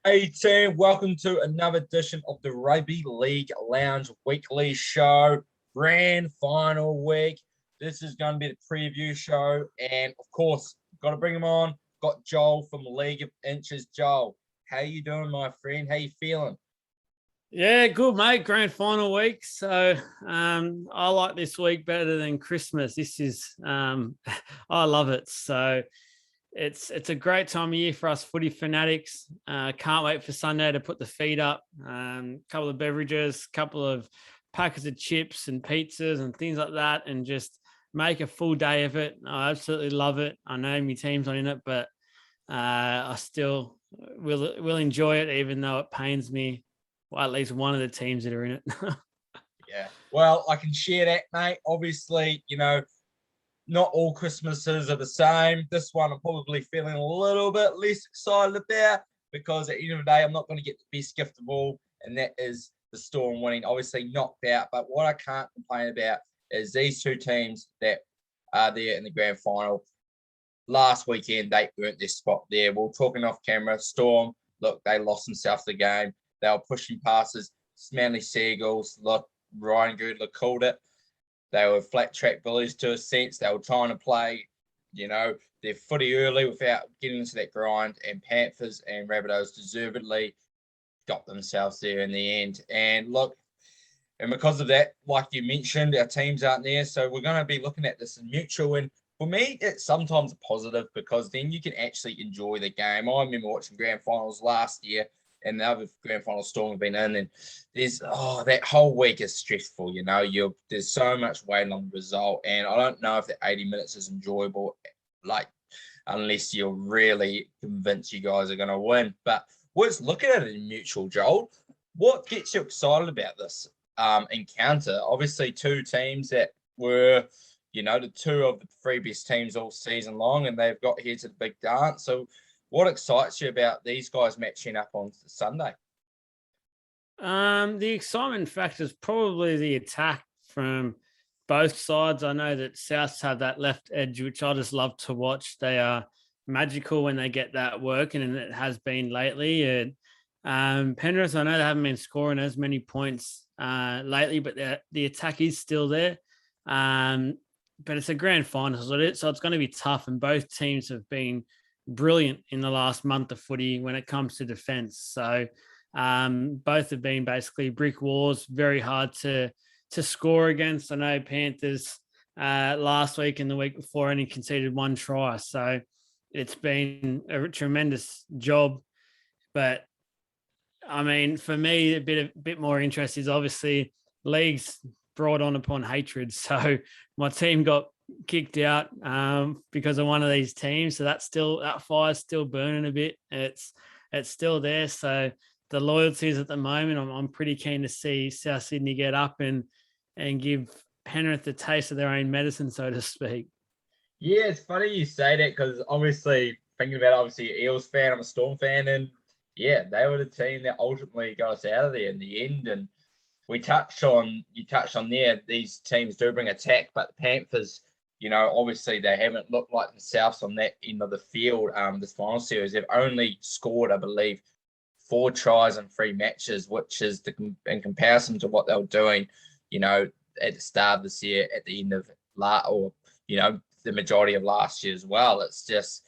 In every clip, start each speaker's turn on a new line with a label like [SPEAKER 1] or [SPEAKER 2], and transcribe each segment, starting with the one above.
[SPEAKER 1] Hey team, welcome to another edition of the Rugby League Lounge weekly show. Grand final week. This is going to be the preview show, and of course, got to bring him on. Got Joel from League of Inches. Joel, how you doing, my friend? How you feeling?
[SPEAKER 2] Yeah, good, mate. Grand final week. So I like this week better than Christmas. This is I love it. So it's a great time of year for us footy fanatics. Can't wait for Sunday to put the feet up. Couple of beverages, couple of packets of chips and pizzas and things like that, and just make a full day of it. I absolutely love it. I know my team's not in it, but I still will enjoy it, even though it pains me. Well, at least one of the teams that are in it.
[SPEAKER 1] Yeah. Well, I can share that, mate. Obviously, not all Christmases are the same. This one I'm probably feeling a little bit less excited about because at the end of the day, I'm not going to get the best gift of all, and that is the Storm winning. Obviously knocked out, but what I can't complain about is these two teams that are there in the grand final. Last weekend, they earned their spot there. We are talking off camera. Storm, look, they lost themselves the game. They were pushing passes. Manly Seagulls, look, Ryan Girdler called it. They were flat track bullies to a sense. They were trying to play, their footy early without getting into that grind. And Panthers and Rabbitohs deservedly got themselves there in the end. And look, and because of that, like you mentioned, our teams aren't there. So we're going to be looking at this in mutual. And for me, it's sometimes a positive because then you can actually enjoy the game. I remember watching grand finals last year and the other grand final Storm have been in, and there's that whole week is stressful. There's so much waiting on the result, and I don't know if the 80 minutes is enjoyable, like unless you're really convinced you guys are going to win. But let's look at it in mutual, Joel. What gets you excited about this encounter? Obviously, two teams that were, the two of the three best teams all season long, and they've got here to the big dance. So what excites you about these guys matching up on Sunday?
[SPEAKER 2] The excitement factor is probably the attack from both sides. I know that Souths have that left edge, which I just love to watch. They are magical when they get that working, and it has been lately. And Penrith, I know they haven't been scoring as many points lately, but the attack is still there. But it's a grand final, so it's going to be tough, and both teams have been brilliant in the last month of footy when it comes to defense. So both have been basically brick walls, very hard to score against. I know Panthers last week and the week before only conceded one try. So it's been a tremendous job. But I mean, for me, a bit more interest is obviously leagues brought on upon hatred. So my team got kicked out because of one of these teams. So that fire's still burning a bit. It's still there. So the loyalties at the moment, I'm pretty keen to see South Sydney get up and give Penrith a taste of their own medicine, so to speak.
[SPEAKER 1] Yeah, it's funny you say that because obviously thinking about Eels fan, I'm a Storm fan, and yeah, they were the team that ultimately got us out of there in the end. And you touched on there, these teams do bring attack, but the Panthers, obviously they haven't looked like themselves on that end of the field this final series. They've only scored, I believe, 4 tries in 3 matches, which is in comparison to what they were doing, at the start of this year, at the end of the majority of last year as well. It's just,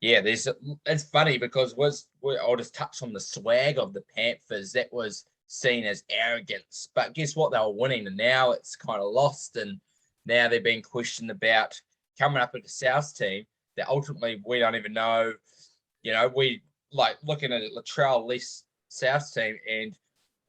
[SPEAKER 1] yeah, it's funny because I'll just touch on the swag of the Panthers. That was seen as arrogance, but guess what? They were winning, and now it's kind of lost, and now they're being questioned about coming up with the South team that ultimately we don't even know. We like looking at Latrell Lee's South team, and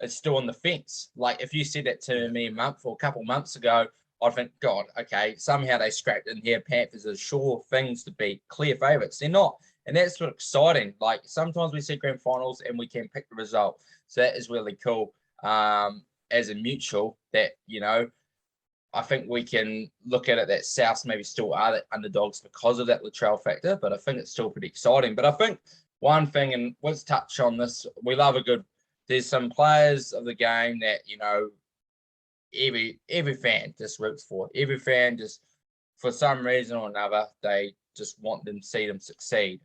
[SPEAKER 1] it's still on the fence. Like if you said that to me a couple months ago, I'd think, God, okay, somehow they scrapped in here. Panthers are sure things to be clear favourites. They're not. And that's what's exciting. Like sometimes we see grand finals and we can pick the result. So that is really cool. As a mutual that, I think we can look at it that Souths maybe still are the underdogs because of that Latrell factor, but I think it's still pretty exciting. But I think one thing, and let's touch on this, there's some players of the game that, every fan just roots for. Every fan just, for some reason or another, they just want them to see them succeed.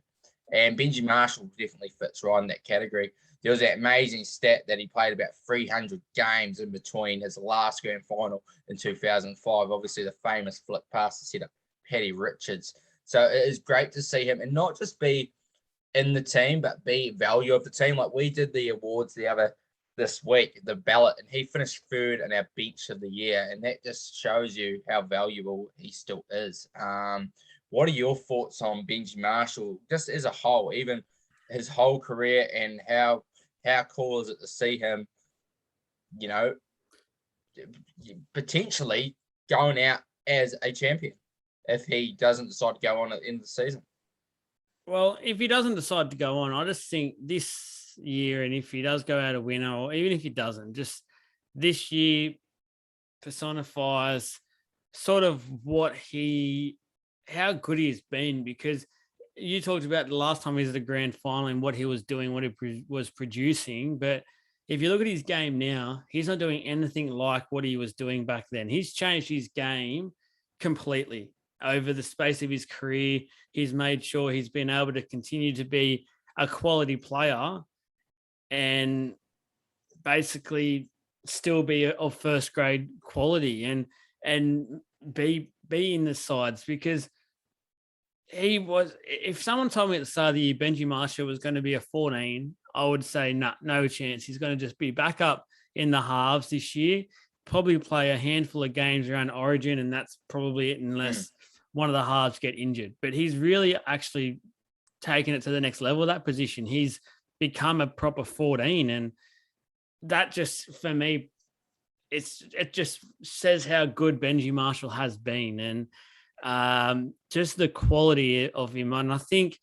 [SPEAKER 1] And Benji Marshall definitely fits right in that category. There was that amazing stat that he played about 300 games in between his last grand final in 2005. Obviously, the famous flick pass to set up Paddy Richards. So it is great to see him and not just be in the team, but be value of the team. Like we did the awards this week, the ballot, and he finished third in our bench of the year. And that just shows you how valuable he still is. What are your thoughts on Benji Marshall, just as a whole, even his whole career, and how cool is it to see him, you know, potentially going out as a champion if he doesn't decide to go on at the end of the season?
[SPEAKER 2] Well, if he doesn't decide to go on, I just think this year, and if he does go out a winner, or even if he doesn't, just this year personifies sort of how good he's been, because you talked about the last time he was at the grand final and what he was doing, what he was producing. But if you look at his game now, he's not doing anything like what he was doing back then. He's changed his game completely over the space of his career. He's made sure he's been able to continue to be a quality player and basically still be of first grade quality and be in the sides, because he was, if someone told me at the start of the year Benji Marshall was going to be a 14, I would say no chance. He's going to just be back up in the halves this year, probably play a handful of games around Origin, and that's probably it, unless one of the halves get injured. But he's really actually taken it to the next level, that position. He's become a proper 14, and that just, for me, it just says how good Benji Marshall has been, and just the quality of him. And I think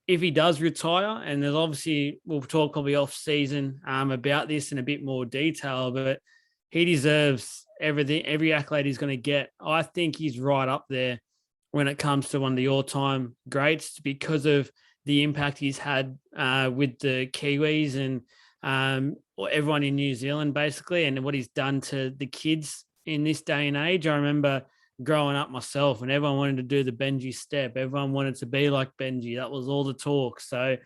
[SPEAKER 2] if he does retire, and there's obviously, we'll talk probably off season about this in a bit more detail, but he deserves everything, every accolade he's going to get. I think he's right up there when it comes to one of the all-time greats, because of the impact he's had with the Kiwis and everyone in New Zealand, basically, and what he's done to the kids in this day and age. I remember growing up myself, and everyone wanted to do the Benji step. Everyone wanted to be like Benji. That was all the talk. So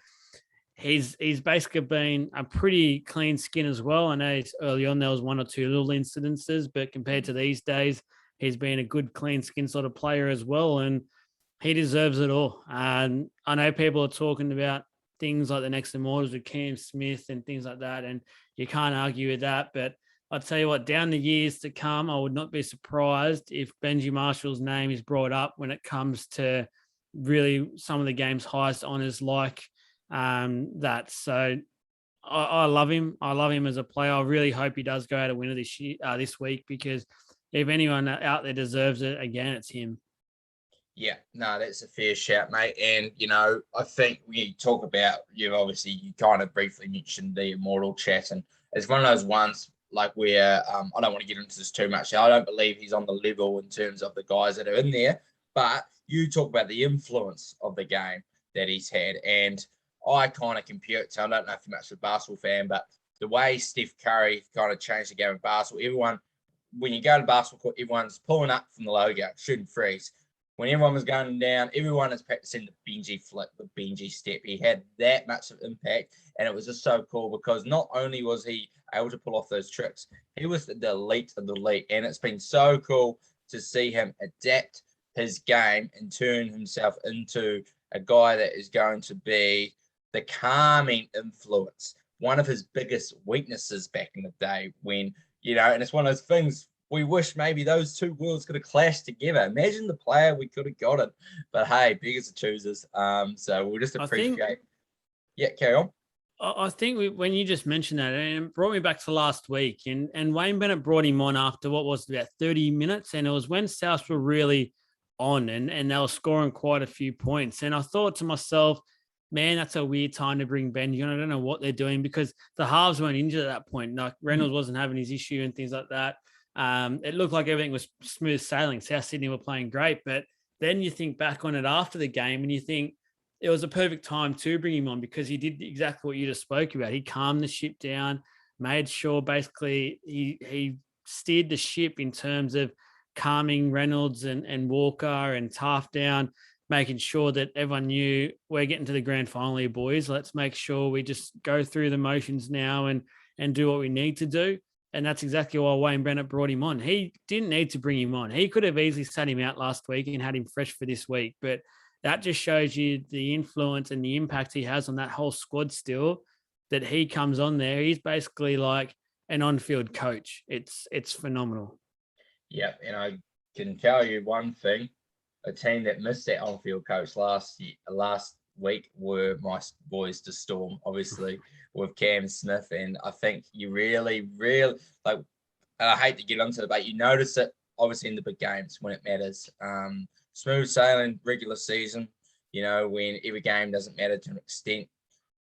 [SPEAKER 2] he's basically been a pretty clean skin as well. I know early on there was one or two little incidences, but compared to these days, he's been a good clean skin sort of player as well, and he deserves it all. And I know people are talking about things like the next immortals with Cam Smith and things like that, and you can't argue with that. But I'll tell you what, down the years to come, I would not be surprised if Benji Marshall's name is brought up when it comes to really some of the game's highest honors like that. So I love him. I love him as a player. I really hope he does go out a winner this week, because if anyone out there deserves it, again, it's him.
[SPEAKER 1] Yeah, no, that's a fair shout, mate. And, I think we talk about, obviously, you kind of briefly mentioned the Immortal chat, and it's one of those ones like where I don't want to get into this too much. I don't believe he's on the level in terms of the guys that are in there, but you talk about the influence of the game that he's had. And I kind of compare it to, I don't know if you're much of a basketball fan, but the way Steph Curry kind of changed the game of basketball. Everyone, when you go to basketball court, everyone's pulling up from the logo, shooting threes. When everyone was going down, everyone is practicing the Benji flick, the Benji step. He had that much of impact, and it was just so cool because not only was he able to pull off those tricks, he was the elite of the league, and it's been so cool to see him adapt his game and turn himself into a guy that is going to be the calming influence. One of his biggest weaknesses back in the day when, and it's one of those things, we wish maybe those two worlds could have clashed together. Imagine the player we could have gotten. But hey, beggars are choosers. So we'll just appreciate. Yeah, carry on.
[SPEAKER 2] I think when you just mentioned that, and it brought me back to last week, and Wayne Bennett brought him on after what was about 30 minutes, and it was when South were really on, and they were scoring quite a few points. And I thought to myself, man, that's a weird time to bring Benji on. I don't know what they're doing, because the halves weren't injured at that point. Like Reynolds wasn't having his issue and things like that. It looked like everything was smooth sailing. South Sydney were playing great, but then you think back on it after the game and you think it was a perfect time to bring him on, because he did exactly what you just spoke about. He calmed the ship down, made sure basically he steered the ship in terms of calming Reynolds and Walker and Taft down, making sure that everyone knew we're getting to the grand final here, boys. Let's make sure we just go through the motions now and do what we need to do. And that's exactly why Wayne Bennett brought him on. He didn't need to bring him on. He could have easily sat him out last week and had him fresh for this week. But that just shows you the influence and the impact he has on that whole squad still, that he comes on there. He's basically like an on-field coach. It's phenomenal.
[SPEAKER 1] Yeah, and I can tell you one thing: a team that missed that on-field coach last week were my boys to Storm, obviously with Cam Smith, and I think you really, really like. I hate to get into it, but you notice it obviously in the big games when it matters. Smooth sailing regular season, when every game doesn't matter to an extent.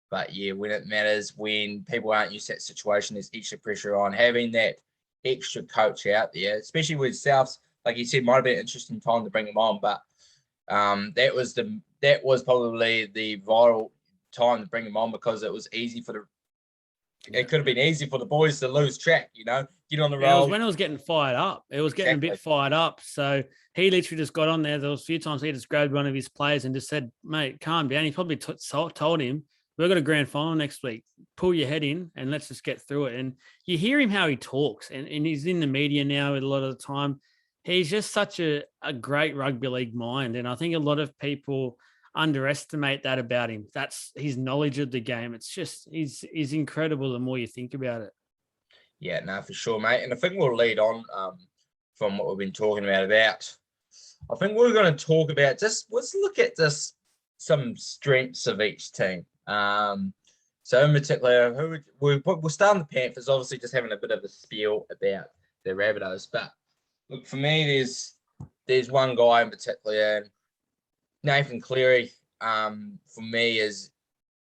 [SPEAKER 1] But yeah, when it matters, when people aren't used to that situation, there's extra pressure on. Having that extra coach out there, especially with Souths, like you said, might have been an interesting time to bring him on, but that was probably the vital time to bring him on, because it was easy it could have been easy for the boys to lose track, get on the road.
[SPEAKER 2] It was when it was getting fired up. It was getting a bit fired up. So he literally just got on there. There was a few times he just grabbed one of his players and just said, mate, calm down. He probably told him, we've got a grand final next week. Pull your head in and let's just get through it. And you hear him how he talks, and he's in the media now a lot of the time. He's just such a great rugby league mind. And I think a lot of people underestimate that about him. That's his knowledge of the game. It's just, he's incredible the more you think about it.
[SPEAKER 1] Yeah, no, for sure, mate. And I think we'll lead on from what we've been talking about. I think we're going to talk about let's look at some strengths of each team. So in particular, we'll start on the Panthers, obviously just having a bit of a spiel about the Rabbitohs. But look, for me, there's one guy in particular, and Nathan Cleary, for me, is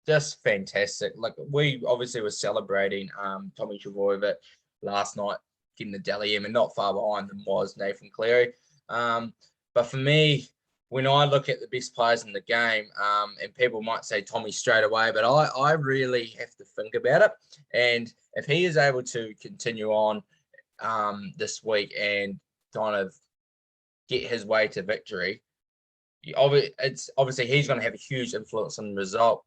[SPEAKER 1] just fantastic. Like, we obviously were celebrating Tommy Trbojevic last night, getting the Dally M, and not far behind them was Nathan Cleary. But for me, when I look at the best players in the game, and people might say Tommy straight away, but I really have to think about it. And if he is able to continue on this week and kind of get his way to victory, it's obviously he's going to have a huge influence on the result.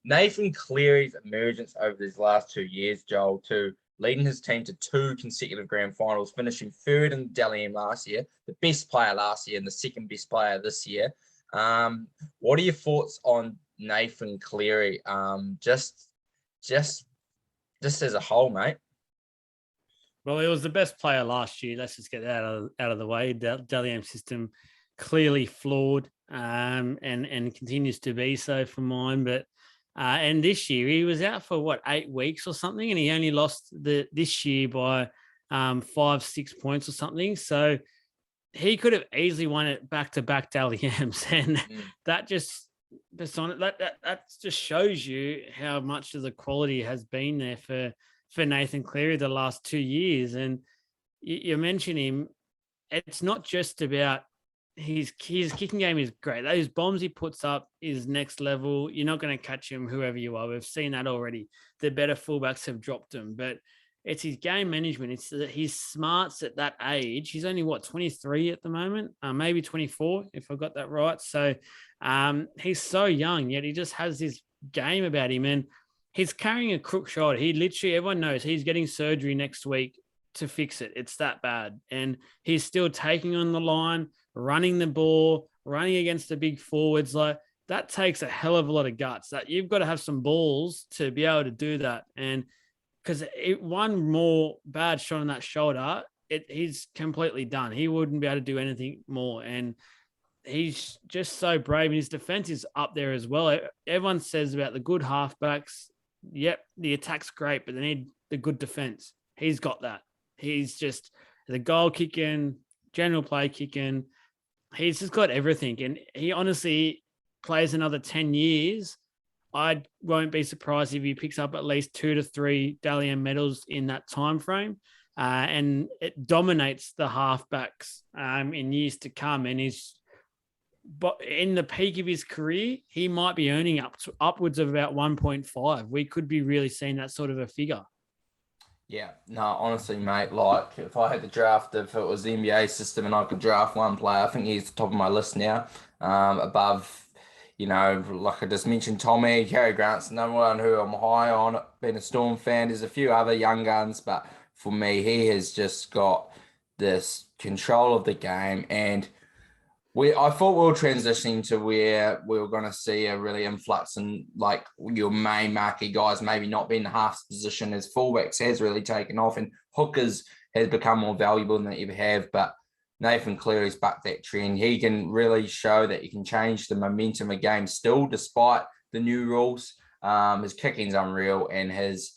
[SPEAKER 1] Nathan Cleary's emergence over these last 2 years, Joel, to leading his team to 2 consecutive grand finals, finishing third in the Dally M last year, the best player last year and the second best player this year. What are your thoughts on Nathan Cleary? Just as a whole, mate.
[SPEAKER 2] Well, he was the best player last year. Let's just get that out of the way. The Dally M system clearly flawed, and continues to be so for mine. But and this year he was out for 8 weeks or something, and he only lost this year by 5-6 points or something. So he could have easily won it back-to-back Dally M's, and that just shows you how much of the quality has been there for Nathan Cleary the last 2 years. And you mentioned him. It's not just about his kicking game is great. Those bombs he puts up is next level. You're not going to catch him, whoever you are. We've seen that already. The better fullbacks have dropped him, but it's his game management. It's his smarts at that age. He's only 23 at the moment, maybe 24 if I got that right. So he's so young, yet he just has this game about him, and he's carrying a crook shoulder. He literally, everyone knows he's getting surgery next week to fix it. It's that bad, and he's still taking on the line, running the ball, running against the big forwards. Like, that takes a hell of a lot of guts. That you've got to have some balls to be able to do that. And because one more bad shot on that shoulder, he's completely done. He wouldn't be able to do anything more. And he's just so brave. And his defense is up there as well. Everyone says about the good halfbacks. Yep, the attack's great, but they need the good defense. He's got that. He's just the goal kicking, general play kicking. He's just got everything. And he honestly plays another 10 years. I won't be surprised if he picks up at least 2 to 3 Dally M medals in that time frame. And it dominates the halfbacks in years to come. And but in the peak of his career, he might be earning upwards of about 1.5. We could be really seeing that sort of a figure.
[SPEAKER 1] Yeah, no, honestly, mate, like, if I had to draft, if it was the NBA system and I could draft one player, I think he's the top of my list now.
[SPEAKER 3] above, like I just mentioned, Tommy, Harry Grant's the number one who I'm high on, being a Storm fan. There's a few other young guns, but for me, he has just got this control of the game. And I thought we were transitioning to where we were going to see a really influx in like your main marquee guys, maybe not being the half position as fullbacks has really taken off, and hookers has become more valuable than they ever have. But Nathan Cleary's bucked that trend. He can really show that he can change the momentum of game still, despite the new rules. His kicking's unreal, and his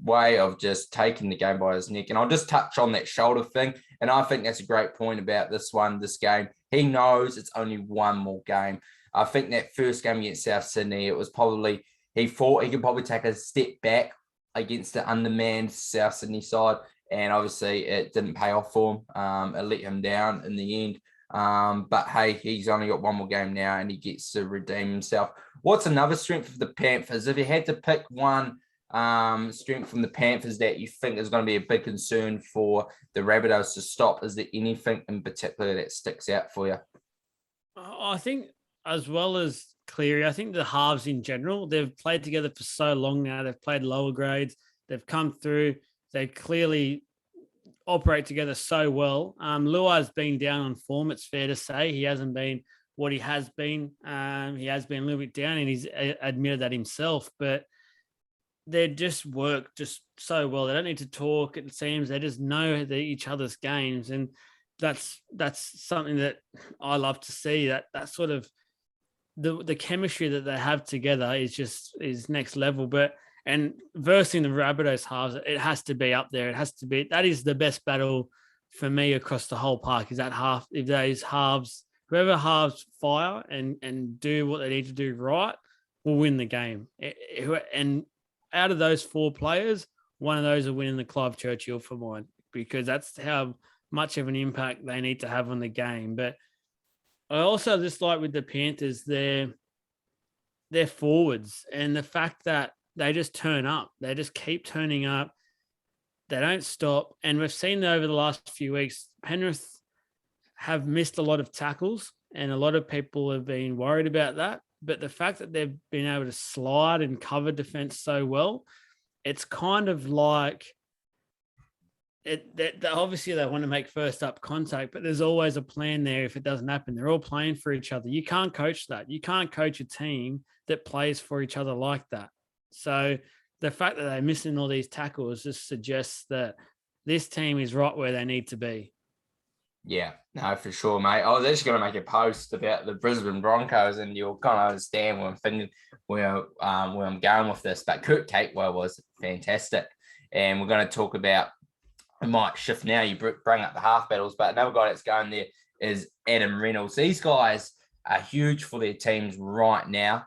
[SPEAKER 3] way of just taking the game by his neck. And I'll just touch on that shoulder thing. And I think that's a great point about this game. He knows it's only one more game. I think that first game against South Sydney, it was probably, he thought he could probably take a step back against the undermanned South Sydney side. And obviously it didn't pay off for him. It let him down in the end. But hey, he's only got one more game now and he gets to redeem himself. What's another strength of the Panthers? If you had to pick one strength from the Panthers that you think is going to be a big concern for the Rabbitohs to stop, is there anything in particular that sticks out for you?
[SPEAKER 2] I think, as well as Cleary, I think the halves in general, they've played together for so long now. They've played lower grades. They've come through. They clearly operate together so well. Luai's been down on form, it's fair to say. He hasn't been what he has been. He has been a little bit down, and he's admitted that himself. But they just work just so well. They don't need to talk, it seems. They just know each other's games. And that's something that I love to see. That sort of the chemistry that they have together is next level. And versing the Rabbitohs halves, it has to be up there. It has to be, that is the best battle for me across the whole park, is that half. If those halves, whoever halves fire and do what they need to do right, will win the game. And out of those four players, one of those will win in the Clive Churchill for mine, because that's how much of an impact they need to have on the game. But I also just like with the Panthers, their forwards, and the fact that they just turn up. They just keep turning up. They don't stop. And we've seen over the last few weeks, Penrith have missed a lot of tackles, and a lot of people have been worried about that. But the fact that they've been able to slide and cover defense so well, it's kind of like obviously they want to make first up contact, but there's always a plan there if it doesn't happen. They're all playing for each other. You can't coach that. You can't coach a team that plays for each other like that. So the fact that they're missing all these tackles just suggests that this team is right where they need to be.
[SPEAKER 3] Yeah, no, for sure, mate. I was actually going to make a post about the Brisbane Broncos, and you'll kind of understand where I'm thinking, where I'm going with this. But Kurt Capewell was fantastic, and we're going to talk about. It might shift now. You bring up the half battles, but another guy that's going there is Adam Reynolds. These guys are huge for their teams right now,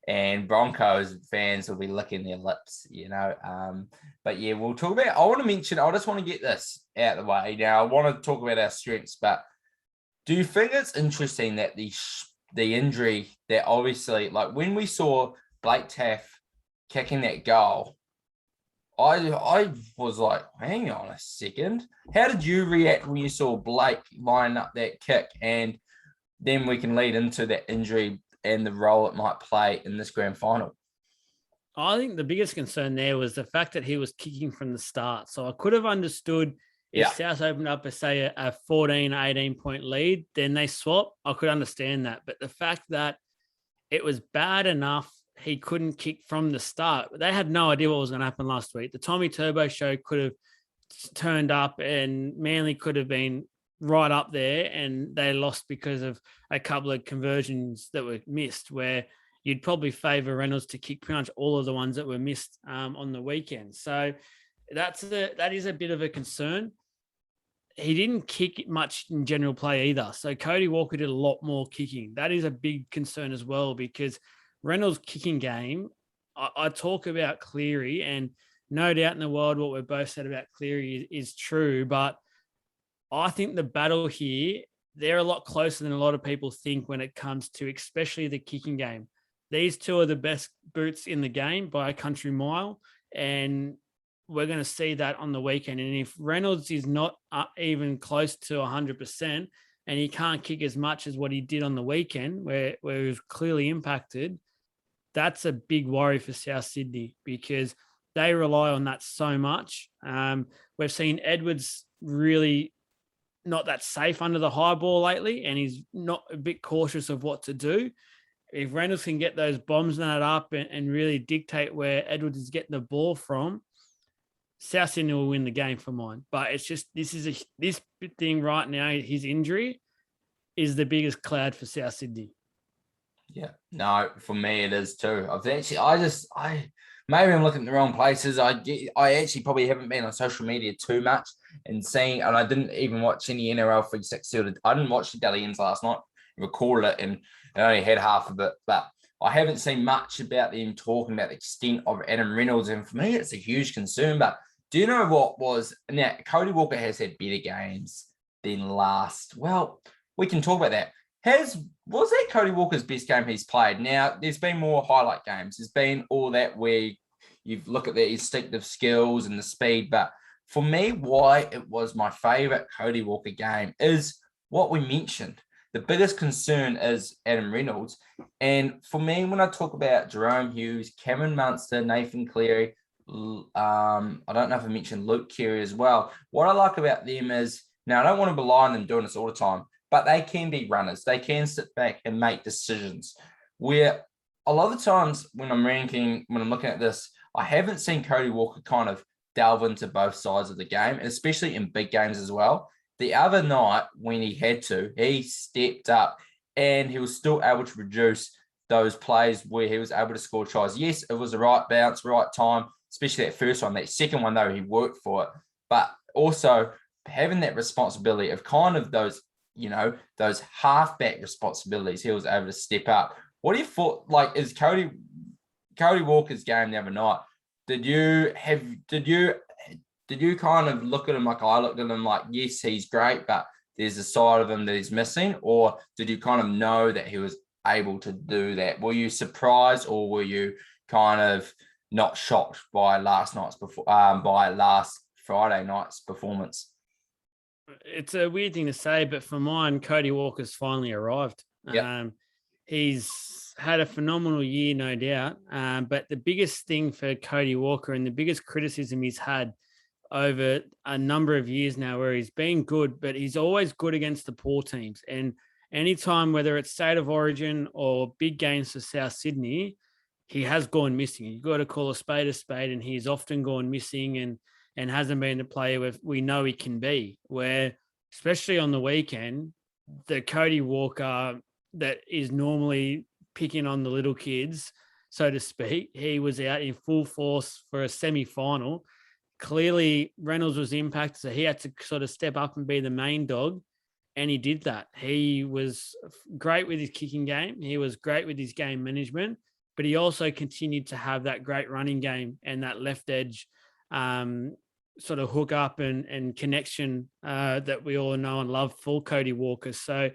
[SPEAKER 3] and Broncos fans will be licking their lips, But yeah, we'll talk about. I just want to get this out of the way. Now, I want to talk about our strengths, but do you think it's interesting that the injury that obviously, like when we saw Blake Taff kicking that goal, I was like, hang on a second. How did you react when you saw Blake line up that kick? And then we can lead into that injury and the role it might play in this grand final.
[SPEAKER 2] I think the biggest concern there was the fact that he was kicking from the start. So I could have understood if South opened up, say, a 14, 18-point lead, then they swap. I could understand that. But the fact that it was bad enough he couldn't kick from the start. They had no idea what was going to happen last week. The Tommy Turbo show could have turned up and Manly could have been right up there, and they lost because of a couple of conversions that were missed, where you'd probably favour Reynolds to kick pretty much all of the ones that were missed on the weekend. So that is a bit of a concern. He didn't kick much in general play either. So Cody Walker did a lot more kicking. That is a big concern as well, because Reynolds' kicking game, I talk about Cleary, and no doubt in the world what we've both said about Cleary is true, but I think the battle here, they're a lot closer than a lot of people think when it comes to especially the kicking game. These two are the best boots in the game by a country mile, and we're going to see that on the weekend. And if Reynolds is not even close to 100%, and he can't kick as much as what he did on the weekend, where he was clearly impacted, that's a big worry for South Sydney because they rely on that so much. We've seen Edwards really not that safe under the high ball lately, and he's not a bit cautious of what to do. If Reynolds can get those bombs net up and really dictate where Edwards is getting the ball from, South Sydney will win the game for mine. But it's just this thing right now. His injury is the biggest cloud for South Sydney.
[SPEAKER 3] Yeah, no, for me it is too. Maybe I'm looking at the wrong places. I actually probably haven't been on social media too much and I didn't even watch any NRL 360. I didn't watch the Dally-Ins last night, recorded it, and I only had half of it. But I haven't seen much about them talking about the extent of Adam Reynolds, and for me, it's a huge concern. But do you know what was now? Cody Walker has had better games than last. Well, we can talk about that. Was that Cody Walker's best game he's played? Now, there's been more highlight games. There's been all that where you look at the instinctive skills and the speed. But for me, why it was my favourite Cody Walker game is what we mentioned. The biggest concern is Adam Reynolds. And for me, when I talk about Jerome Hughes, Cameron Munster, Nathan Cleary, I don't know if I mentioned Luke Keary as well. What I like about them is, now I don't want to belie on them doing this all the time, but they can be runners. They can sit back and make decisions. Where a lot of the times when I'm looking at this, I haven't seen Cody Walker kind of delve into both sides of the game, especially in big games as well. The other night when he had to, he stepped up and he was still able to produce those plays where he was able to score tries. Yes, it was the right bounce, right time, especially that first one. That second one, though, he worked for it. But also having that responsibility of kind of those, those halfback responsibilities, he was able to step up. What do you thought, is Cody Walker's game the other night? Did you kind of look at him like I looked at him like, yes, he's great, but there's a side of him that he's missing? Or did you kind of know that he was able to do that? Were you surprised, or were you kind of not shocked by last Friday night's performance?
[SPEAKER 2] It's a weird thing to say, but for mine, Cody Walker's finally arrived.
[SPEAKER 3] Yep.
[SPEAKER 2] He's had a phenomenal year, no doubt. But the biggest thing for Cody Walker and the biggest criticism he's had over a number of years now, where he's been good, but he's always good against the poor teams. And anytime, whether it's State of Origin or big games for South Sydney, he has gone missing. You've got to call a spade, and he's often gone missing and hasn't been the player we know he can be. Where, especially on the weekend, the Cody Walker that is normally picking on the little kids, so to speak, he was out in full force for a semi-final. Clearly, Reynolds was impacted, so he had to sort of step up and be the main dog, and he did that. He was great with his kicking game. He was great with his game management, but he also continued to have that great running game and that left edge sort of hook up and connection that we all know and love for Cody Walker. So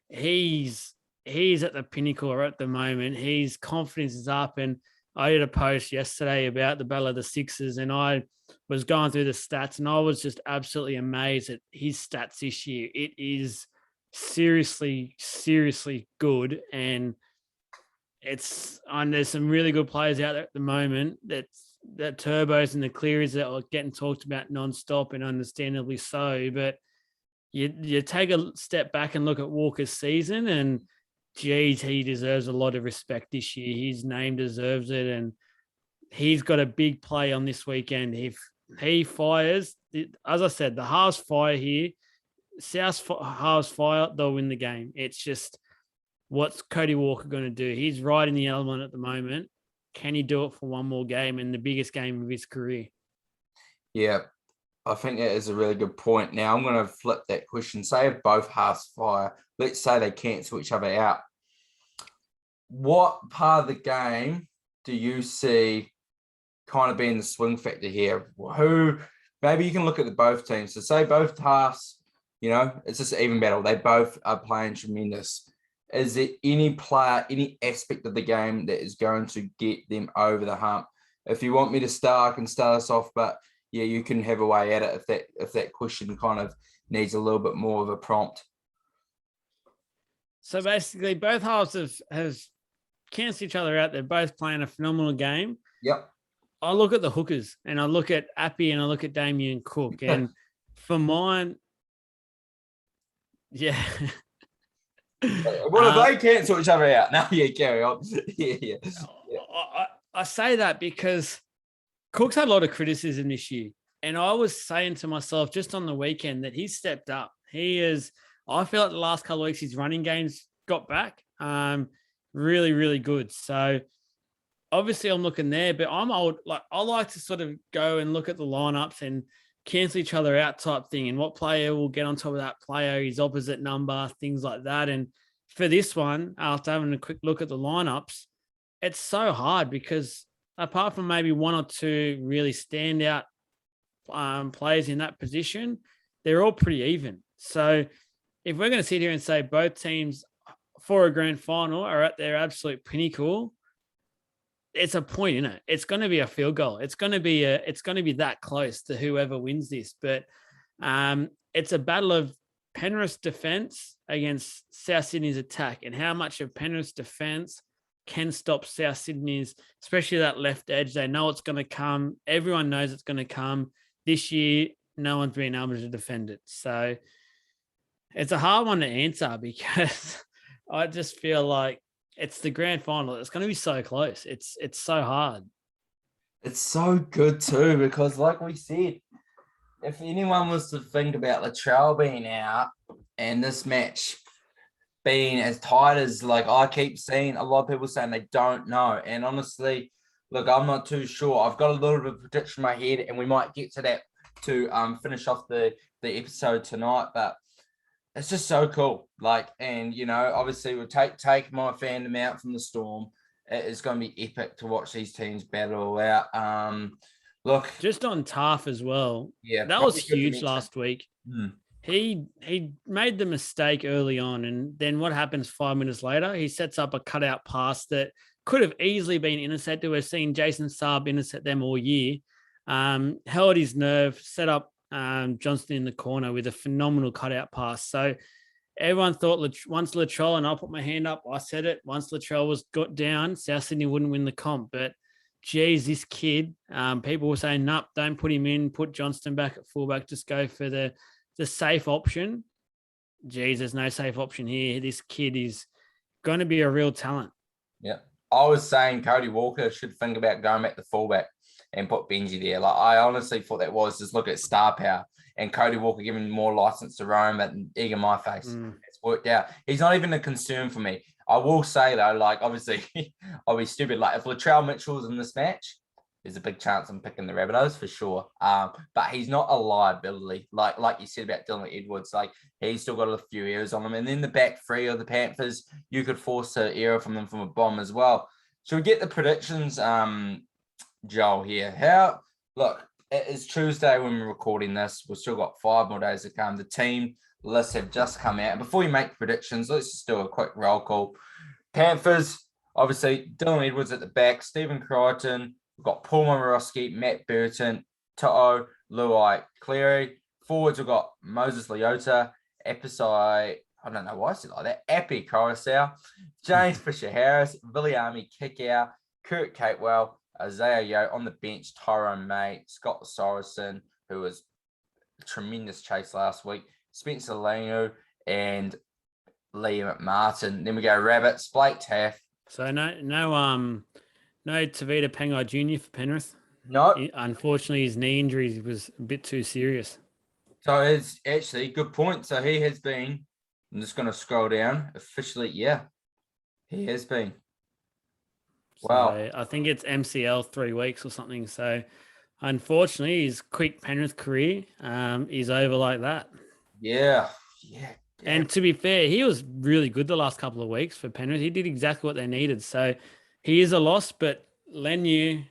[SPEAKER 2] he's at the pinnacle at the moment. His confidence is up, and I did a post yesterday about the Battle of the Sixers, and I was going through the stats, and I was just absolutely amazed at his stats this year. It is seriously, seriously good, and there's some really good players out there at the moment that Turbos and the Clearys that are getting talked about nonstop, and understandably so. But you take a step back and look at Walker's season, and geez, he deserves a lot of respect this year. His name deserves it, and he's got a big play on this weekend. If he fires, as I said, the halves fire here. South halves fire, they'll win the game. It's just, what's Cody Walker going to do? He's right in the element at the moment. Can he do it for one more game and the biggest game of his career?
[SPEAKER 3] Yeah, I think that is a really good point. Now, I'm going to flip that question. Say if both halves fire, let's say they cancel each other out. What part of the game do you see kind of being the swing factor here? Maybe you can look at both teams. So say both halves, it's just an even battle. They both are playing tremendous. Is there any player, any aspect of the game that is going to get them over the hump? If you want me to start, I can start us off, but yeah, you can have a way at it if that question kind of needs a little bit more of a prompt.
[SPEAKER 2] So basically, both halves have cancelled each other out. They're both playing a phenomenal game.
[SPEAKER 3] Yep.
[SPEAKER 2] I look at the hookers and I look at Appy and I look at Damien Cook. And for mine, yeah.
[SPEAKER 3] Well, if they cancel each other out, now you carry on. yeah.
[SPEAKER 2] I say that because Cook's had a lot of criticism this year. And I was saying to myself just on the weekend that he's stepped up. I feel like the last couple of weeks, his running games got back. Really, really good. So obviously I'm looking there, but I'm old. Like I like to sort of go and look at the lineups and cancel each other out type thing. And what player will get on top of that player, his opposite number, things like that. And for this one, after having a quick look at the lineups, it's so hard because apart from maybe one or two really standout players in that position, they're all pretty even. So if we're going to sit here and say both teams for a grand final are at their absolute pinnacle, it's a point, isn't it? It's going to be a field goal. It's going to be that close to whoever wins this. But it's a battle of Penrith's defense against South Sydney's attack, and how much of Penrith's defense can stop South Sydney's, especially that left edge. They know it's going to come. Everyone knows it's going to come. This year, no one's been able to defend it. So it's a hard one to answer because I just feel like it's the grand final. It's going to be so close. It's so hard.
[SPEAKER 3] It's so good too, because like we said, if anyone was to think about Latrell being out and this match being as tight as, like, I keep seeing a lot of people saying they don't know. And honestly, look, I'm not too sure. I've got a little bit of prediction in my head, and we might get to that to finish off the episode tonight. But it's just so cool. Like, and obviously we'll take my fandom out from the Storm. It is going to be epic to watch these teams battle out. Look,
[SPEAKER 2] just on Taff as well.
[SPEAKER 3] Yeah,
[SPEAKER 2] that was huge last week.
[SPEAKER 3] Hmm.
[SPEAKER 2] He made the mistake early on, and then what happens 5 minutes later? He sets up a cutout pass that could have easily been intercepted. We're seeing Jason Saab intercept them all year. Held his nerve, set up Johnston in the corner with a phenomenal cutout pass. So everyone thought once Latrell, and I'll put my hand up, I said it, once Latrell was got down, South Sydney wouldn't win the comp. But geez, this kid, people were saying, nope, don't put him in, put Johnston back at fullback, just go for the safe option. Geez, there's no safe option here. This kid is going to be a real talent.
[SPEAKER 3] Yeah. I was saying Cody Walker should think about going back to fullback and put Benji there. Like, I honestly thought that was just look at star power and Cody Walker giving more license to roam, but egg in my face. It's worked out. He's not even a concern for me. I will say though, like, obviously I'll be stupid. Like, if Latrell Mitchell's in this match, there's a big chance I'm picking the Rabbitohs for sure. But he's not a liability. Like you said about Dylan Edwards, like, he's still got a few errors on him. And then the back three of the Panthers, you could force an error from them from a bomb as well. Should we get the predictions, Joel, here? Look, it is Tuesday when we're recording this. We've still got 5 more days to come. The team lists have just come out. And before we make predictions, let's just do a quick roll call. Panthers, obviously, Dylan Edwards at the back, Stephen Crichton. We've got Paul Momorowski, Matt Burton, To'o, Luai, Cleary. Forwards, we've got Moses Leota, Episai, I don't know why I said like that, Appy Coruscant, James Fisher-Harris, Viliami Kickout, Kurt Catewell, Isaiah Yeo on the bench, Tyrone May, Scott Sorensen, who was a tremendous chase last week, Spencer Lanu, and Liam Martin. Then we go Rabbits, Blake Taff.
[SPEAKER 2] So no Tavita Pangai Jr. for Penrith?
[SPEAKER 3] No.
[SPEAKER 2] Unfortunately, his knee injury was a bit too serious.
[SPEAKER 3] So it's actually a good point. So he has been, I'm just going to scroll down, officially, yeah, he has been. Wow.
[SPEAKER 2] So I think it's MCL 3 weeks or something. So unfortunately, his quick Penrith career is over like that.
[SPEAKER 3] Yeah.
[SPEAKER 2] And to be fair, he was really good the last couple of weeks for Penrith. He did exactly what they needed. So he is a loss, but Lenu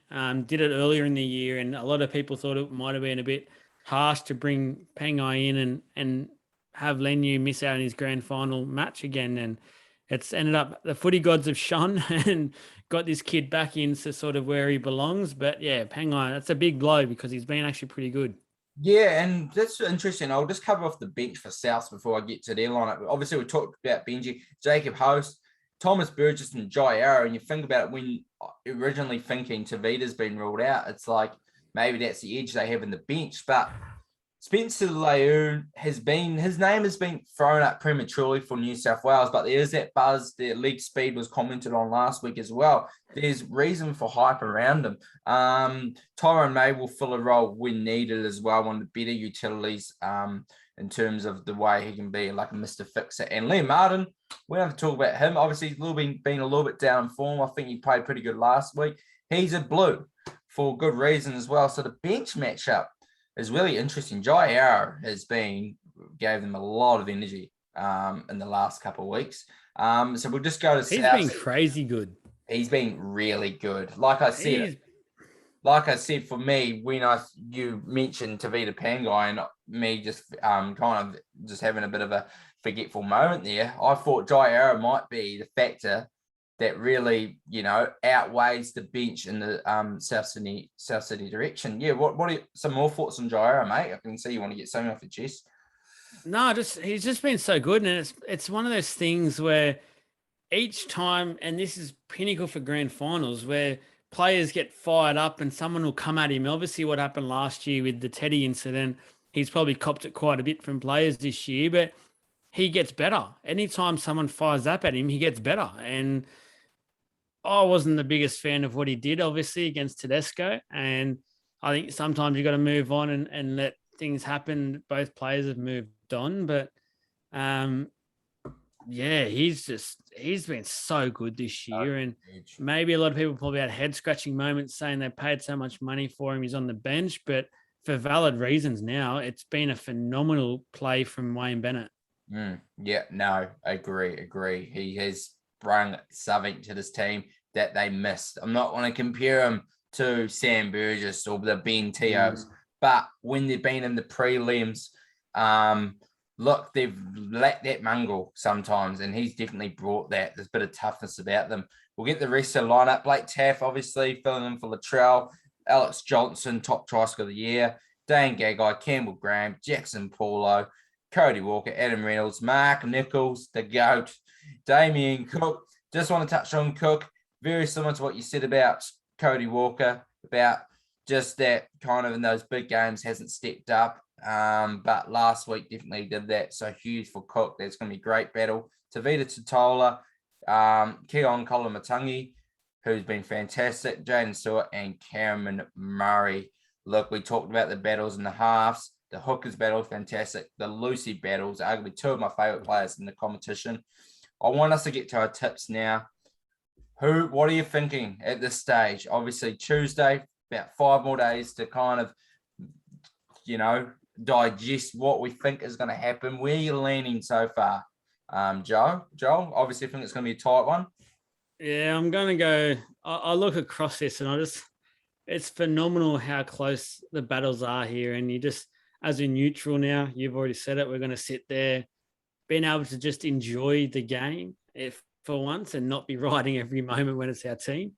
[SPEAKER 2] did it earlier in the year, and a lot of people thought it might have been a bit harsh to bring Pangai in and have Lenu miss out on his grand final match again. And it's ended up the footy gods have shone and got this kid back into sort of where he belongs. But yeah, Pangai, that's a big blow because he's been actually pretty good.
[SPEAKER 3] Yeah, and that's interesting. I'll just cover off the bench for South before I get to their lineup. Obviously, we talked about Benji, Jacob Host, Thomas Burgess, and Jai Arrow. And you think about it, when originally thinking Tavita's been ruled out, it's like maybe that's the edge they have in the bench. But Spencer Leung his name has been thrown up prematurely for New South Wales, but there is that buzz. Their leg speed was commented on last week as well. There's reason for hype around him. Tyrone May will fill a role when needed as well, one of the better utilities in terms of the way he can be like a Mr. Fixer. And Liam Martin, we don't have to talk about him. Obviously, he's been a little bit down in form. I think he played pretty good last week. He's a blue for good reason as well. So the bench matchup is really interesting. Jai Arrow gave them a lot of energy in the last couple of weeks. So we'll just go to
[SPEAKER 2] He's
[SPEAKER 3] South.
[SPEAKER 2] been crazy good.
[SPEAKER 3] He's been really good. Like I said, for me, when you mentioned Tavita Pangai and me just kind of just having a bit of a forgetful moment there, I thought Jai Arrow might be the factor that really, outweighs the bench in the South Sydney direction. Yeah, what are some more thoughts on Jairo, mate? I can see you want to get something off your chest.
[SPEAKER 2] No, he's just been so good, and it's one of those things where each time, and this is pinnacle for grand finals, where players get fired up and someone will come at him. Obviously, what happened last year with the Teddy incident, he's probably copped it quite a bit from players this year, but he gets better. Anytime someone fires up at him, he gets better. And I wasn't the biggest fan of what he did, obviously, against Tedesco. And I think sometimes you got to move on and let things happen. Both players have moved on. But he's been so good this year. And maybe a lot of people probably had head scratching moments saying they paid so much money for him. He's on the bench. But for valid reasons now, it's been a phenomenal play from Wayne Bennett.
[SPEAKER 3] Yeah, no, agree. He has brought something to this team that they missed. I'm not going to compare him to Sam Burgess or the Ben Teos, but when they've been in the prelims, look, they've lacked that mongrel sometimes, and he's definitely brought that. There's a bit of toughness about them. We'll get the rest of the lineup. Blake Taff, obviously, filling in for Latrell. Alex Johnson, top try scorer of the year. Dane Gagai, Campbell Graham, Jackson Paulo, Cody Walker, Adam Reynolds, Mark Nichols, the GOAT, Damien Cook. Just want to touch on Cook. Very similar to what you said about Cody Walker, about just that kind of in those big games hasn't stepped up. But last week definitely did that. So huge for Cook. That's going to be a great battle. Tavita Totola, Keon Kolamatangi, who's been fantastic, Jaden Stewart, and Cameron Murray. Look, we talked about the battles in the halves. The hookers battle, fantastic. The Lucy battles, arguably two of my favourite players in the competition. I want us to get to our tips now. What are you thinking at this stage? Obviously, Tuesday, about 5 more days to kind of, digest what we think is going to happen. Where are you leaning so far, Joel? Obviously, I think it's going to be a tight one.
[SPEAKER 2] Yeah, I'm going to go. I look across this and it's phenomenal how close the battles are here. And you just, as a neutral now, you've already said it, we're going to sit there, being able to just enjoy the game for once and not be riding every moment when it's our team.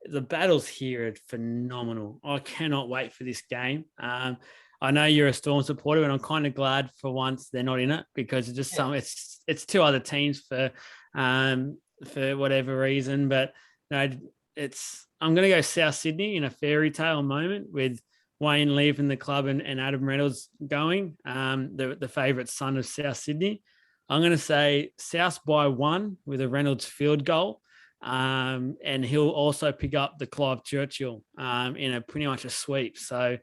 [SPEAKER 2] The battles here are phenomenal. I cannot wait for this game. I know you're a Storm supporter, and I'm kind of glad for once they're not in it, because it's just it's two other teams for whatever reason. But no, I'm going to go South Sydney in a fairy tale moment with Wayne leaving the club and Adam Reynolds going, the favourite son of South Sydney. I'm going to say South by 1 with a Reynolds field goal. And he'll also pick up the Clive Churchill in a pretty much a sweep. So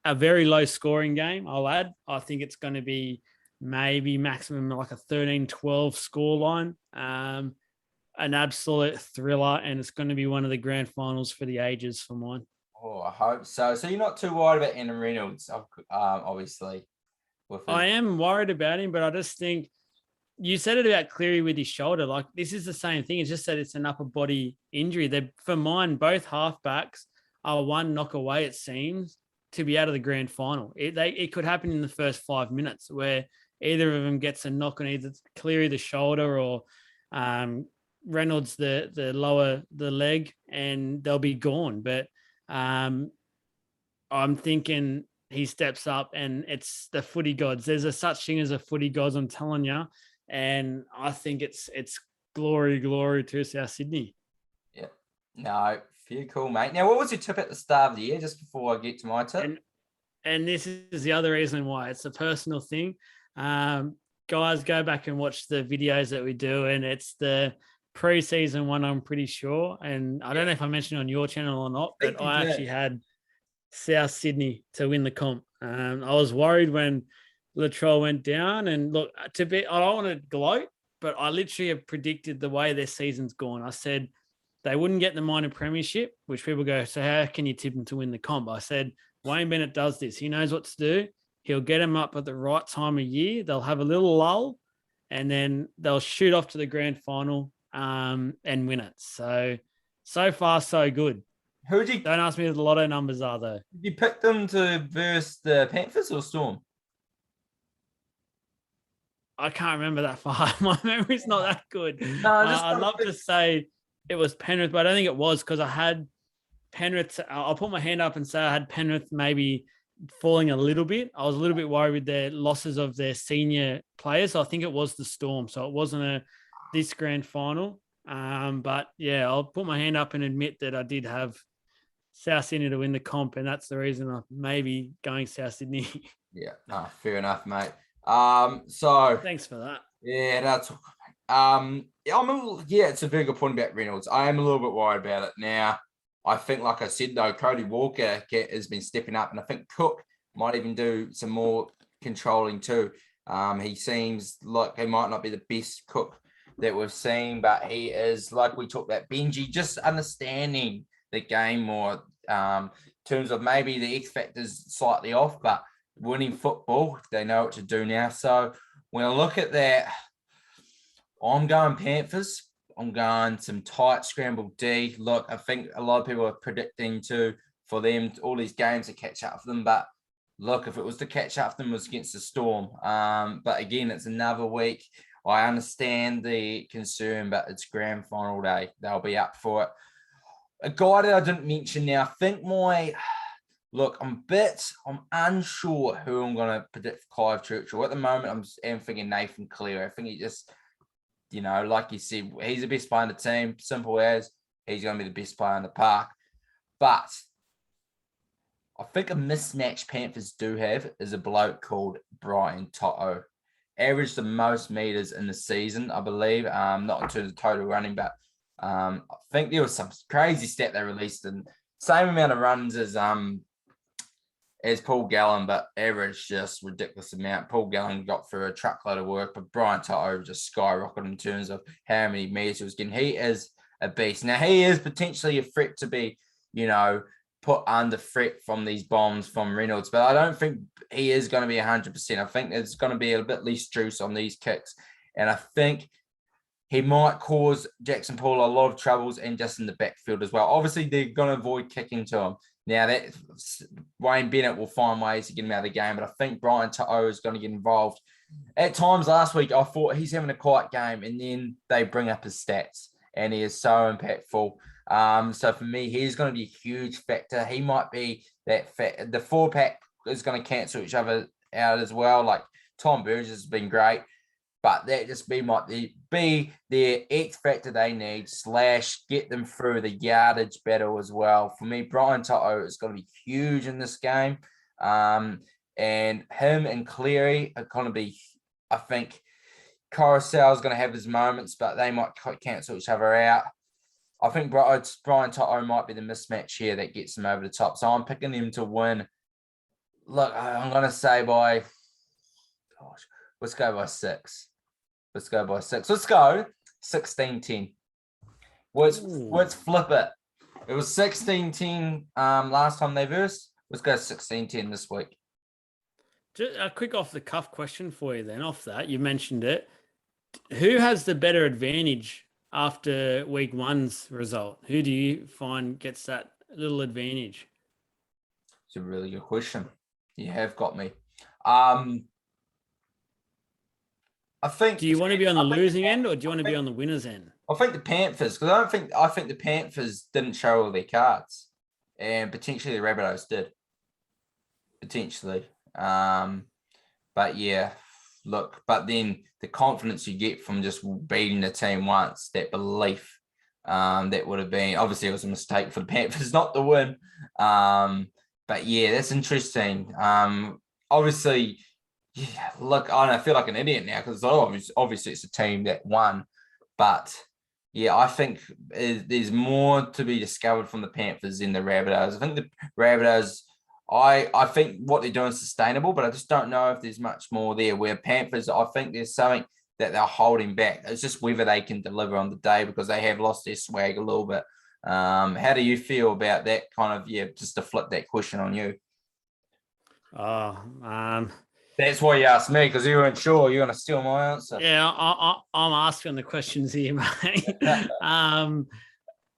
[SPEAKER 2] a very low scoring game, I'll add. I think it's going to be maybe maximum like a 13-12 scoreline. An absolute thriller, and it's going to be one of the grand finals for the ages for mine.
[SPEAKER 3] Oh, I hope so. So you're not too worried about Adam Reynolds, obviously.
[SPEAKER 2] I am worried about him, but I just think you said it about Cleary with his shoulder. Like, this is the same thing. It's just that it's an upper body injury. For mine, both halfbacks are one knock away, it seems, to be out of the grand final. It could happen in the first 5 minutes where either of them gets a knock on either Cleary the shoulder or Reynolds the leg, and they'll be gone. But I'm thinking he steps up, and it's the footy gods. There's a such thing as a footy gods, I'm telling you. And I think it's glory to South Sydney.
[SPEAKER 3] Yeah. No, very cool, mate. Now, what was your tip at the start of the year, just before I get to my tip?
[SPEAKER 2] And this is the other reason why it's a personal thing. Guys, go back and watch the videos that we do, and it's the pre-season one, I'm pretty sure. And I don't know if I mentioned on your channel or not, but I actually had South Sydney to win the comp. I was worried when Latrell went down, and look, I don't want to gloat, but I literally have predicted the way their season's gone. I said they wouldn't get the minor premiership, which people go, so how can you tip them to win the comp? I said, Wayne Bennett does this. He knows what to do. He'll get them up at the right time of year. They'll have a little lull, and then they'll shoot off to the grand final and win it. So far, so good.
[SPEAKER 3] Don't
[SPEAKER 2] ask me what the lotto numbers are, though.
[SPEAKER 3] Did you pick them to verse the Panthers or Storm?
[SPEAKER 2] I can't remember that far. My memory's not that good.
[SPEAKER 3] No,
[SPEAKER 2] I'd love to say it was Penrith, but I don't think it was, because I had Penrith. I'll put my hand up and say I had Penrith maybe falling a little bit. I was a little bit worried with their losses of their senior players. So I think it was the Storm. So it wasn't this grand final. But yeah, I'll put my hand up and admit that I did have South Sydney to win the comp, and that's the reason I'm maybe going South Sydney.
[SPEAKER 3] Yeah, no, fair enough, mate. So
[SPEAKER 2] thanks for that.
[SPEAKER 3] Yeah, that's it's a very good point about Reynolds. I am a little bit worried about it now. I think, like I said, though, Cody Walker has been stepping up, and I think Cook might even do some more controlling too. He seems like he might not be the best Cook that we've seen, but he is, like we talked about, Benji, just understanding the game more, in terms of maybe the X factor's slightly off, but winning football, they know what to do now. So when I look at that, I'm going Panthers. I'm going some tight scramble D. Look, I think a lot of people are predicting for them, all these games to catch up for them. But look, if it was to catch up for them, it was against the Storm. But again, it's another week. I understand the concern, but it's grand final day. They'll be up for it. A guy that I didn't mention now, I'm unsure who I'm going to predict for Clive Churchill. At the moment, I'm thinking Nathan Cleary. I think he just, like you said, he's the best player in the team. Simple as, he's going to be the best player in the park. But I think a mismatch Panthers do have is a bloke called Brian Toto. Averaged the most meters in the season, I believe. Not in terms of total running, but I think there was some crazy stat they released, and same amount of runs as Paul Gallen, but averaged just ridiculous amount. Paul Gallen got through a truckload of work, but Brian Toto just skyrocketed in terms of how many meters he was getting. He is a beast. Now, he is potentially a threat to be, put under threat from these bombs from Reynolds, but I don't think he is going to be 100%. I think there's going to be a bit less juice on these kicks, and I think he might cause Jackson Paul a lot of troubles, and just in the backfield as well. Obviously, they're going to avoid kicking to him. Now, that Wayne Bennett will find ways to get him out of the game, but I think Brian Toto is going to get involved. At times last week, I thought he's having a quiet game, and then they bring up his stats, and he is so impactful. So for me, he's going to be a huge factor. He might be that the 4-pack is going to cancel each other out as well. Like Tom Burgess has been great, but that just might be their X factor they need / get them through the yardage battle as well. For me, Brian Toto is going to be huge in this game. And him and Cleary are going to be, I think, Coruscant is going to have his moments, but they might cancel each other out. I think Brian Toto might be the mismatch here that gets them over the top. So I'm picking him to win. Look, I'm going to say let's go by 6. Let's go 16-10. Let's flip it. It was 16-10 last time they versed. Let's go 16-10 this week.
[SPEAKER 2] Just a quick off-the-cuff question for you then. Off that, you mentioned it. Who has the better advantage after week 1's result? Who do you find gets that little advantage?
[SPEAKER 3] It's a really good question. You have got me. I think.
[SPEAKER 2] Do you want to be on the losing end, or do you want to be on the winner's end?
[SPEAKER 3] I think the Panthers, because I think the Panthers didn't show all their cards, and potentially the Rabbitohs did. potentially. But yeah, look, but then the confidence you get from just beating the team once, that belief, that would have been, obviously it was a mistake for the Panthers not to win. But yeah, that's interesting. Obviously, yeah, look, I feel like an idiot now because obviously it's a team that won, but yeah, I think there's more to be discovered from the Panthers than the Rabbitohs. I think the Rabbitohs, I think what they're doing is sustainable, but I just don't know if there's much more there. Where Panthers, I think there's something that they're holding back. It's just whether they can deliver on the day because they have lost their swag a little bit. How do you feel about that kind of, just to flip that question on you?
[SPEAKER 2] That's
[SPEAKER 3] why you asked me, because you weren't sure. You're going to steal my answer.
[SPEAKER 2] Yeah, I'm asking the questions here, mate.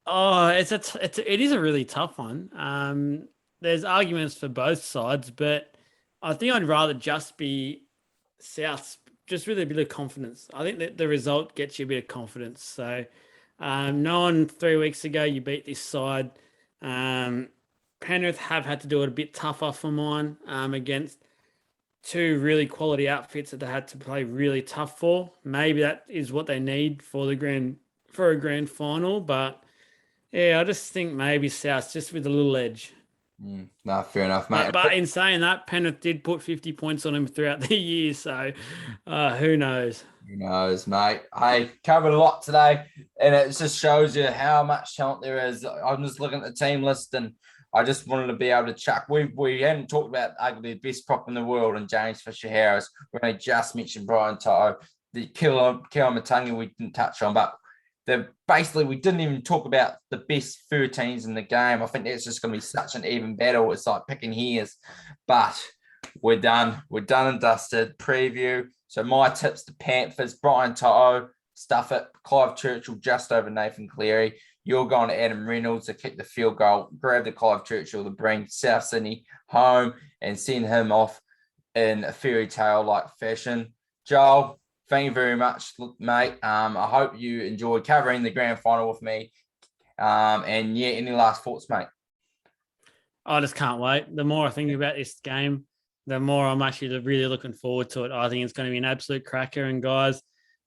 [SPEAKER 2] It is a really tough one. There's arguments for both sides, but I think I'd rather just be South, just with a bit of confidence. I think that the result gets you a bit of confidence. So, knowing 3 weeks ago you beat this side, Penrith have had to do it a bit tougher for mine against two really quality outfits that they had to play really tough for. Maybe that is what they need for a grand final. But yeah, I just think maybe South just with a little edge.
[SPEAKER 3] No, fair enough, mate.
[SPEAKER 2] But in saying that, Penrith did put 50 points on him throughout the year, so who knows?
[SPEAKER 3] Who knows, mate? Hey, covered a lot today, and it just shows you how much talent there is. I'm just looking at the team list, and I just wanted to be able to chuck. We hadn't talked about arguably the best prop in the world, and James Fisher-Harris. We only just mentioned Brian Toto. The Killer Matangi we didn't touch on, but we didn't even talk about the best 13s in the game. I think that's just going to be such an even battle. It's like picking hairs, but we're done. We're done and dusted. Preview. So my tips: the Panthers, Brian Toto, stuff it. Clive Churchill just over Nathan Cleary. You're going to Adam Reynolds to kick the field goal. Grab the Clive Churchill to bring South Sydney home and send him off in a fairy tale like fashion. Joel, thank you very much, mate. I hope you enjoyed covering the grand final with me. And yeah, any last thoughts, mate?
[SPEAKER 2] I just can't wait. The more I think about this game, the more I'm actually really looking forward to it. I think it's going to be an absolute cracker. And guys,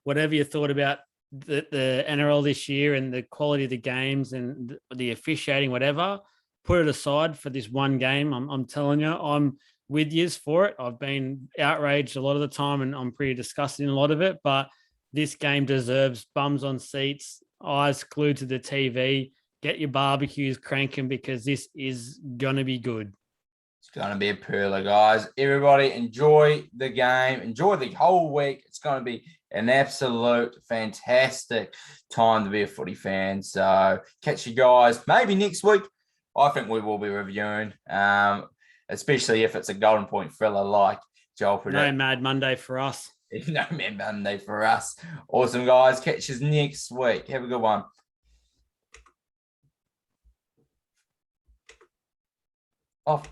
[SPEAKER 2] whatever you thought about the NRL this year and the quality of the games and the officiating, whatever, put it aside for this one game. I'm telling you, I'm with yous for it. I've been outraged a lot of the time and I'm pretty disgusted in a lot of it, but this game deserves bums on seats, eyes glued to the TV, get your barbecues cranking because this is going to be good.
[SPEAKER 3] It's going to be a perler, guys. Everybody enjoy the game. Enjoy the whole week. It's going to be an absolute fantastic time to be a footy fan. So catch you guys maybe next week. I think we will be reviewing, especially if it's a golden point thriller like Joel predicted.
[SPEAKER 2] No Mad Monday for us.
[SPEAKER 3] No Mad Monday for us. Awesome, guys. Catch us next week. Have a good one. Off.